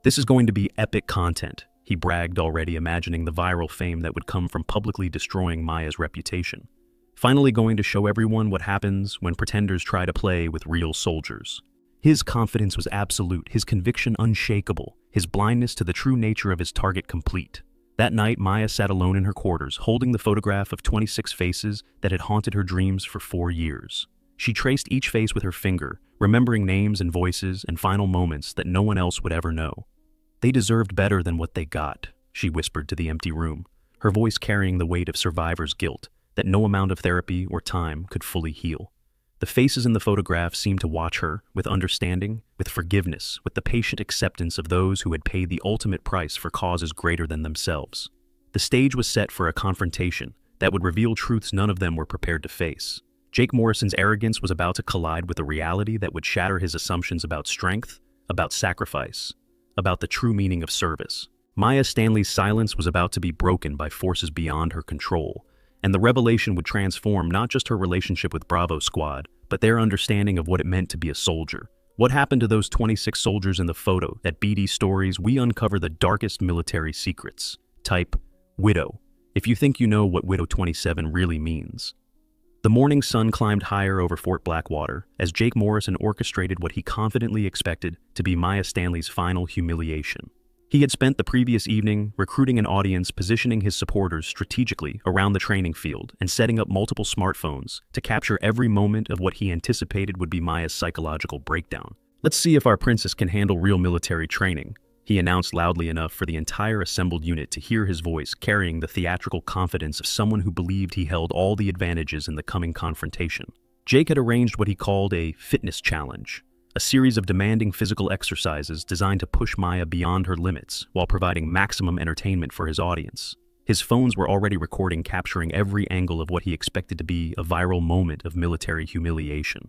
This is going to be epic content, he bragged, already imagining the viral fame that would come from publicly destroying Maya's reputation. Finally going to show everyone what happens when pretenders try to play with real soldiers. His confidence was absolute, his conviction unshakable, his blindness to the true nature of his target complete. That night, Maya sat alone in her quarters, holding the photograph of 26 faces that had haunted her dreams for 4 years. She traced each face with her finger, remembering names and voices and final moments that no one else would ever know. They deserved better than what they got, she whispered to the empty room, her voice carrying the weight of survivor's guilt that no amount of therapy or time could fully heal. The faces in the photograph seemed to watch her with understanding, with forgiveness, with the patient acceptance of those who had paid the ultimate price for causes greater than themselves. The stage was set for a confrontation that would reveal truths none of them were prepared to face. Jake Morrison's arrogance was about to collide with a reality that would shatter his assumptions about strength, about sacrifice, about the true meaning of service. Maya Stanley's silence was about to be broken by forces beyond her control, and the revelation would transform not just her relationship with Bravo Squad, but their understanding of what it meant to be a soldier. What happened to those 26 soldiers in the photo? At BD Stories, we uncover the darkest military secrets. Type Widow if you think you know what Widow 27 really means. The morning sun climbed higher over Fort Blackwater as Jake Morrison orchestrated what he confidently expected to be Maya Stanley's final humiliation. He had spent the previous evening recruiting an audience, positioning his supporters strategically around the training field, and setting up multiple smartphones to capture every moment of what he anticipated would be Maya's psychological breakdown. "Let's see if our princess can handle real military training," he announced loudly enough for the entire assembled unit to hear his voice, carrying the theatrical confidence of someone who believed he held all the advantages in the coming confrontation. Jake had arranged what he called a fitness challenge, a series of demanding physical exercises designed to push Maya beyond her limits while providing maximum entertainment for his audience. His phones were already recording, capturing every angle of what he expected to be a viral moment of military humiliation.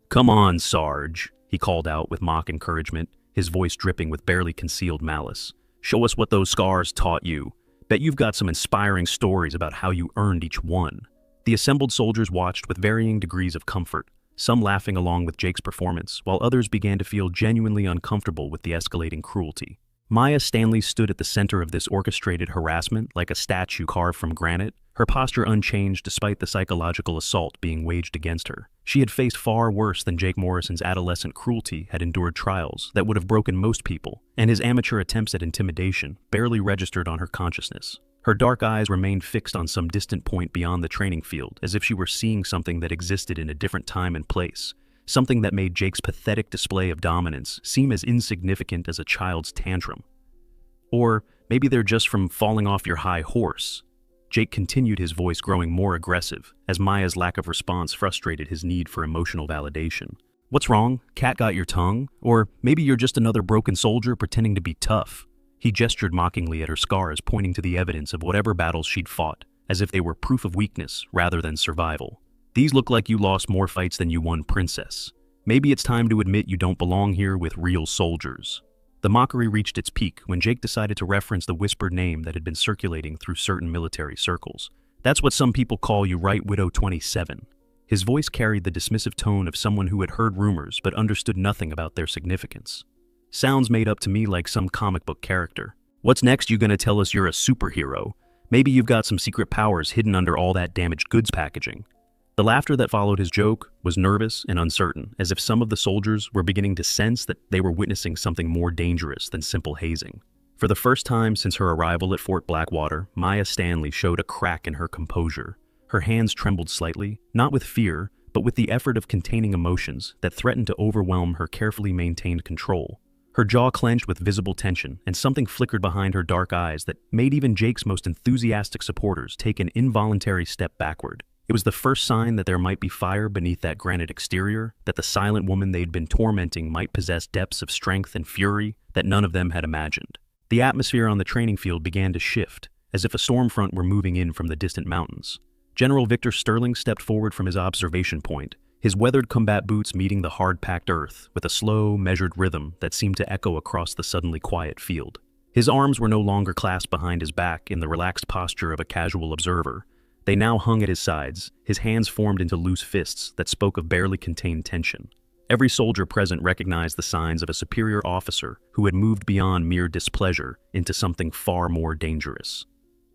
"Come on, Sarge," he called out with mock encouragement, his voice dripping with barely concealed malice. "Show us what those scars taught you. Bet you've got some inspiring stories about how you earned each one." The assembled soldiers watched with varying degrees of comfort, some laughing along with Jake's performance, while others began to feel genuinely uncomfortable with the escalating cruelty. Maya Stanley stood at the center of this orchestrated harassment like a statue carved from granite, her posture unchanged despite the psychological assault being waged against her. She had faced far worse than Jake Morrison's adolescent cruelty, had endured trials that would have broken most people, and his amateur attempts at intimidation barely registered on her consciousness. Her dark eyes remained fixed on some distant point beyond the training field, as if she were seeing something that existed in a different time and place, something that made Jake's pathetic display of dominance seem as insignificant as a child's tantrum. Or maybe they're just from falling off your high horse. Jake continued, his voice growing more aggressive, as Maya's lack of response frustrated his need for emotional validation. "What's wrong? Cat got your tongue? Or maybe you're just another broken soldier pretending to be tough." He gestured mockingly at her scars, pointing to the evidence of whatever battles she'd fought, as if they were proof of weakness rather than survival. "These look like you lost more fights than you won, princess. Maybe it's time to admit you don't belong here with real soldiers." The mockery reached its peak when Jake decided to reference the whispered name that had been circulating through certain military circles. "That's what some people call you, right, Widow 27? His voice carried the dismissive tone of someone who had heard rumors but understood nothing about their significance. "Sounds made up to me like some comic book character. What's next? You gonna tell us you're a superhero? Maybe you've got some secret powers hidden under all that damaged goods packaging." The laughter that followed his joke was nervous and uncertain, as if some of the soldiers were beginning to sense that they were witnessing something more dangerous than simple hazing. For the first time since her arrival at Fort Blackwater, Maya Stanley showed a crack in her composure. Her hands trembled slightly, not with fear, but with the effort of containing emotions that threatened to overwhelm her carefully maintained control. Her jaw clenched with visible tension, and something flickered behind her dark eyes that made even Jake's most enthusiastic supporters take an involuntary step backward. It was the first sign that there might be fire beneath that granite exterior, that the silent woman they'd been tormenting might possess depths of strength and fury that none of them had imagined. The atmosphere on the training field began to shift, as if a storm front were moving in from the distant mountains. General Victor Sterling stepped forward from his observation point, his weathered combat boots meeting the hard-packed earth with a slow, measured rhythm that seemed to echo across the suddenly quiet field. His arms were no longer clasped behind his back in the relaxed posture of a casual observer. They now hung at his sides, his hands formed into loose fists that spoke of barely contained tension. Every soldier present recognized the signs of a superior officer who had moved beyond mere displeasure into something far more dangerous.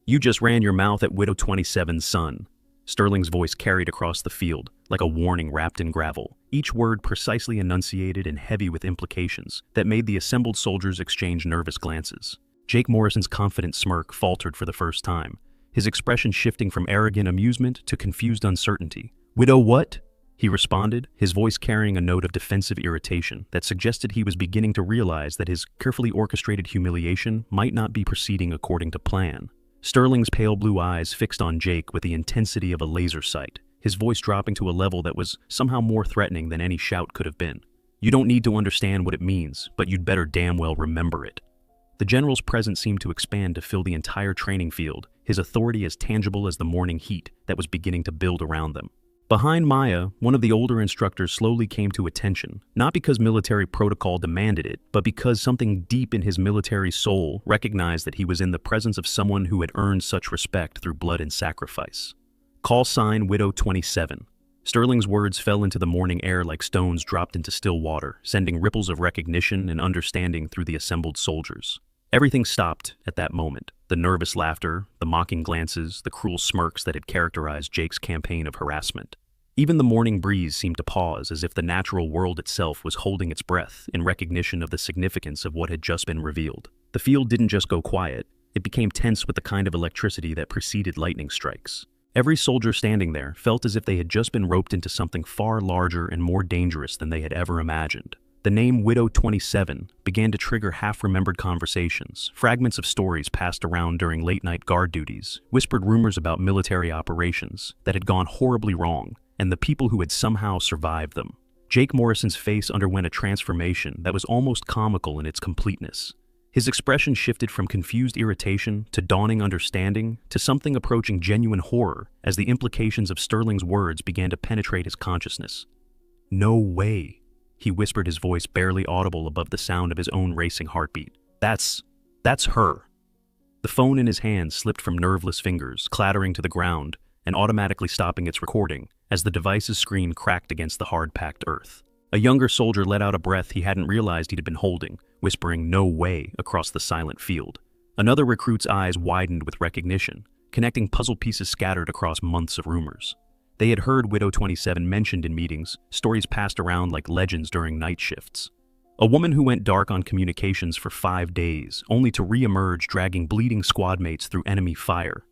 "You just ran your mouth at Widow 27's son." Sterling's voice carried across the field, like a warning wrapped in gravel, each word precisely enunciated and heavy with implications that made the assembled soldiers exchange nervous glances. Jake Morrison's confident smirk faltered for the first time, his expression shifting from arrogant amusement to confused uncertainty. "Widow what?" he responded, his voice carrying a note of defensive irritation that suggested he was beginning to realize that his carefully orchestrated humiliation might not be proceeding according to plan. Sterling's pale blue eyes fixed on Jake with the intensity of a laser sight, his voice dropping to a level that was somehow more threatening than any shout could have been. "You don't need to understand what it means, but you'd better damn well remember it." The general's presence seemed to expand to fill the entire training field, his authority as tangible as the morning heat that was beginning to build around them. Behind Maya, one of the older instructors slowly came to attention, not because military protocol demanded it, but because something deep in his military soul recognized that he was in the presence of someone who had earned such respect through blood and sacrifice. "Call sign Widow 27. Sterling's words fell into the morning air like stones dropped into still water, sending ripples of recognition and understanding through the assembled soldiers. Everything stopped at that moment. The nervous laughter, the mocking glances, the cruel smirks that had characterized Jake's campaign of harassment. Even the morning breeze seemed to pause, as if the natural world itself was holding its breath in recognition of the significance of what had just been revealed. The field didn't just go quiet, it became tense with the kind of electricity that preceded lightning strikes. Every soldier standing there felt as if they had just been roped into something far larger and more dangerous than they had ever imagined. The name Widow 27 began to trigger half-remembered conversations, fragments of stories passed around during late-night guard duties, whispered rumors about military operations that had gone horribly wrong, and the people who had somehow survived them. Jake Morrison's face underwent a transformation that was almost comical in its completeness. His expression shifted from confused irritation to dawning understanding to something approaching genuine horror as the implications of Sterling's words began to penetrate his consciousness. "No way," he whispered, his voice barely audible above the sound of his own racing heartbeat. That's her." The phone in his hand slipped from nerveless fingers, clattering to the ground and automatically stopping its recording as the device's screen cracked against the hard-packed earth. A younger soldier let out a breath he hadn't realized he'd been holding, whispering "no way" across the silent field. Another recruit's eyes widened with recognition, connecting puzzle pieces scattered across months of rumors. They had heard Widow 27 mentioned in meetings, stories passed around like legends during night shifts. A woman who went dark on communications for 5 days, only to re-emerge dragging bleeding squad mates through enemy fire.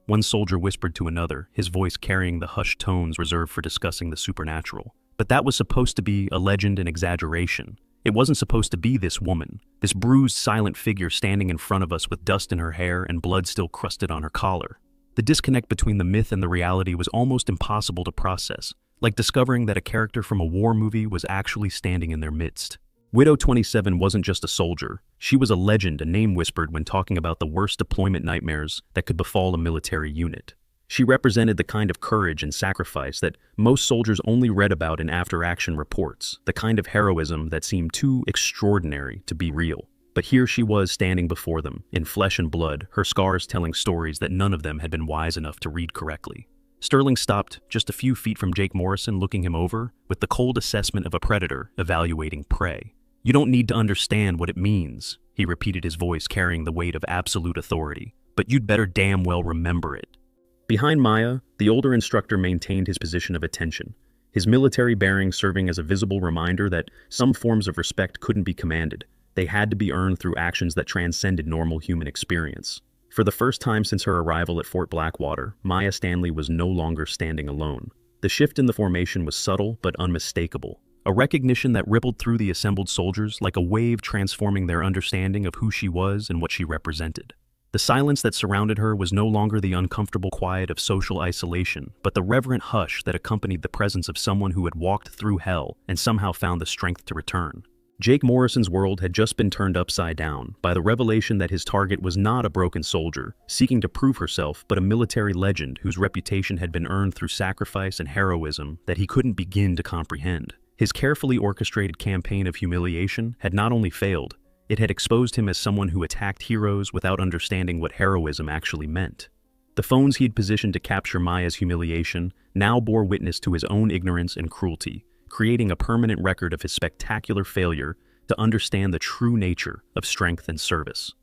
One soldier whispered to another, his voice carrying the hushed tones reserved for discussing the supernatural. But that was supposed to be a legend and exaggeration. It wasn't supposed to be this woman, this bruised, silent figure standing in front of us with dust in her hair and blood still crusted on her collar. The disconnect between the myth and the reality was almost impossible to process, like discovering that a character from a war movie was actually standing in their midst. Widow 27 wasn't just a soldier, she was a legend, a name whispered when talking about the worst deployment nightmares that could befall a military unit. She represented the kind of courage and sacrifice that most soldiers only read about in after-action reports, the kind of heroism that seemed too extraordinary to be real. But here she was standing before them, in flesh and blood, her scars telling stories that none of them had been wise enough to read correctly. Sterling stopped just a few feet from Jake Morrison, looking him over with the cold assessment of a predator evaluating prey. "You don't need to understand what it means," he repeated, his voice carrying the weight of absolute authority, "but you'd better damn well remember it." Behind Maya, the older instructor maintained his position of attention, his military bearing serving as a visible reminder that some forms of respect couldn't be commanded. They had to be earned through actions that transcended normal human experience. For the first time since her arrival at Fort Blackwater, Maya Stanley was no longer standing alone. The shift in the formation was subtle but unmistakable, a recognition that rippled through the assembled soldiers like a wave transforming their understanding of who she was and what she represented. The silence that surrounded her was no longer the uncomfortable quiet of social isolation, but the reverent hush that accompanied the presence of someone who had walked through hell and somehow found the strength to return. Jake Morrison's world had just been turned upside down by the revelation that his target was not a broken soldier seeking to prove herself, but a military legend whose reputation had been earned through sacrifice and heroism that he couldn't begin to comprehend. His carefully orchestrated campaign of humiliation had not only failed, it had exposed him as someone who attacked heroes without understanding what heroism actually meant. The phones he'd positioned to capture Maya's humiliation now bore witness to his own ignorance and cruelty, creating a permanent record of his spectacular failure to understand the true nature of strength and service.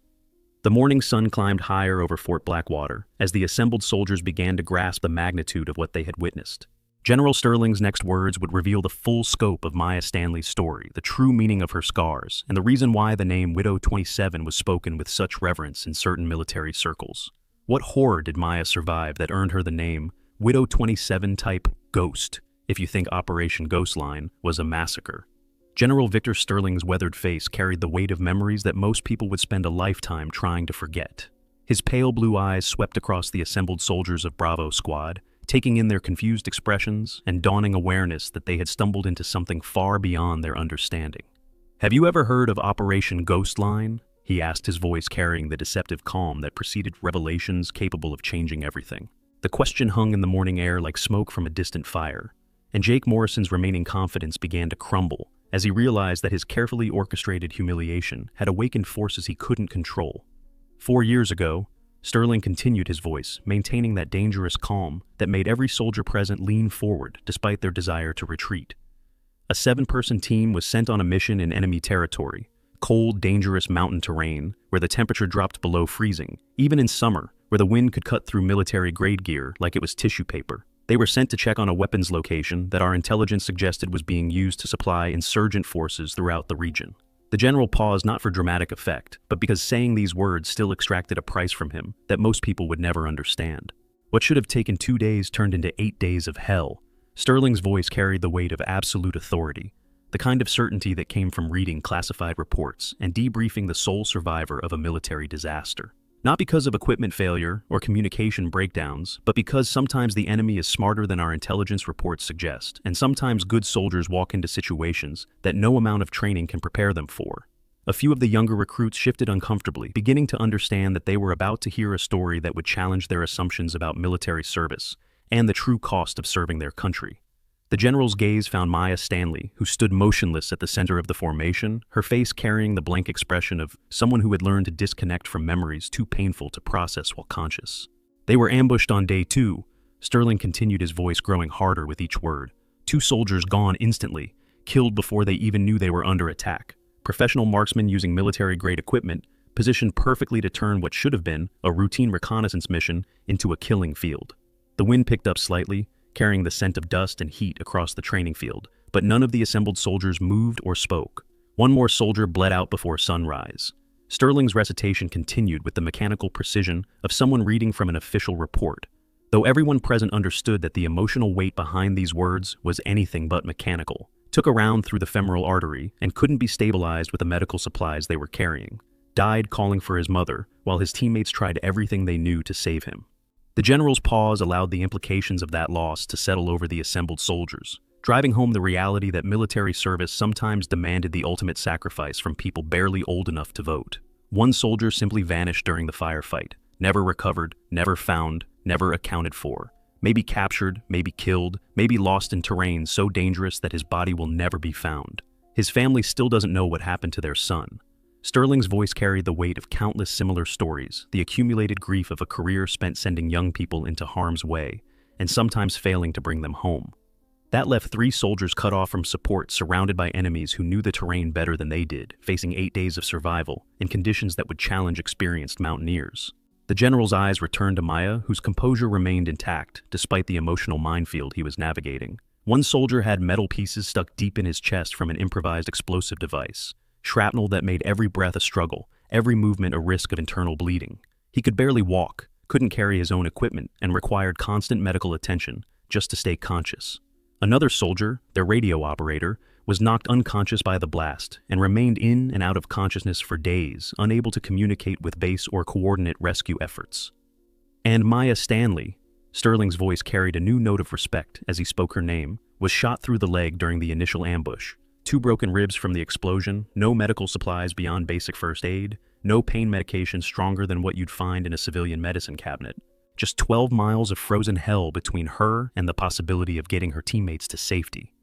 The morning sun climbed higher over Fort Blackwater as the assembled soldiers began to grasp the magnitude of what they had witnessed. General Sterling's next words would reveal the full scope of Maya Stanley's story, the true meaning of her scars, and the reason why the name Widow 27 was spoken with such reverence in certain military circles. What horror did Maya survive that earned her the name Widow 27 type Ghost, if you think Operation Ghostline was a massacre? General Victor Sterling's weathered face carried the weight of memories that most people would spend a lifetime trying to forget. His pale blue eyes swept across the assembled soldiers of Bravo Squad, taking in their confused expressions and dawning awareness that they had stumbled into something far beyond their understanding. "Have you ever heard of Operation Ghostline?" he asked, his voice carrying the deceptive calm that preceded revelations capable of changing everything. The question hung in the morning air like smoke from a distant fire, and Jake Morrison's remaining confidence began to crumble as he realized that his carefully orchestrated humiliation had awakened forces he couldn't control. 4 years ago, Sterling continued his voice, maintaining that dangerous calm that made every soldier present lean forward despite their desire to retreat. A 7-person team was sent on a mission in enemy territory, cold, dangerous mountain terrain where the temperature dropped below freezing, even in summer, where the wind could cut through military-grade gear like it was tissue paper. They were sent to check on a weapons location that our intelligence suggested was being used to supply insurgent forces throughout the region. The general paused not for dramatic effect, but because saying these words still extracted a price from him that most people would never understand. What should have taken 2 days turned into 8 days of hell. Sterling's voice carried the weight of absolute authority, the kind of certainty that came from reading classified reports and debriefing the sole survivor of a military disaster. Not because of equipment failure or communication breakdowns, but because sometimes the enemy is smarter than our intelligence reports suggest, and sometimes good soldiers walk into situations that no amount of training can prepare them for. A few of the younger recruits shifted uncomfortably, beginning to understand that they were about to hear a story that would challenge their assumptions about military service and the true cost of serving their country. The general's gaze found Maya Stanley, who stood motionless at the center of the formation, her face carrying the blank expression of someone who had learned to disconnect from memories too painful to process while conscious. "They were ambushed on day 2. Sterling continued, his voice growing harder with each word. 2 soldiers gone instantly, killed before they even knew they were under attack. Professional marksmen using military-grade equipment, positioned perfectly to turn what should have been a routine reconnaissance mission into a killing field." The wind picked up slightly, carrying the scent of dust and heat across the training field, but none of the assembled soldiers moved or spoke. One more soldier bled out before sunrise. Sterling's recitation continued with the mechanical precision of someone reading from an official report, though everyone present understood that the emotional weight behind these words was anything but mechanical. Took a round through the femoral artery and couldn't be stabilized with the medical supplies they were carrying. Died calling for his mother, while his teammates tried everything they knew to save him. The general's pause allowed the implications of that loss to settle over the assembled soldiers, driving home the reality that military service sometimes demanded the ultimate sacrifice from people barely old enough to vote. One soldier simply vanished during the firefight, never recovered, never found, never accounted for. Maybe captured, maybe killed, maybe lost in terrain so dangerous that his body will never be found. His family still doesn't know what happened to their son. Sterling's voice carried the weight of countless similar stories, the accumulated grief of a career spent sending young people into harm's way, and sometimes failing to bring them home. That left 3 soldiers cut off from support, surrounded by enemies who knew the terrain better than they did, facing 8 days of survival in conditions that would challenge experienced mountaineers. The general's eyes returned to Maya, whose composure remained intact despite the emotional minefield he was navigating. One soldier had metal pieces stuck deep in his chest from an improvised explosive device. Shrapnel that made every breath a struggle, every movement a risk of internal bleeding. He could barely walk, couldn't carry his own equipment, and required constant medical attention just to stay conscious. Another soldier, their radio operator, was knocked unconscious by the blast and remained in and out of consciousness for days, unable to communicate with base or coordinate rescue efforts. And Maya Stanley, Sterling's voice carried a new note of respect as he spoke her name, was shot through the leg during the initial ambush. 2 broken ribs from the explosion, no medical supplies beyond basic first aid, no pain medication stronger than what you'd find in a civilian medicine cabinet. Just 12 miles of frozen hell between her and the possibility of getting her teammates to safety.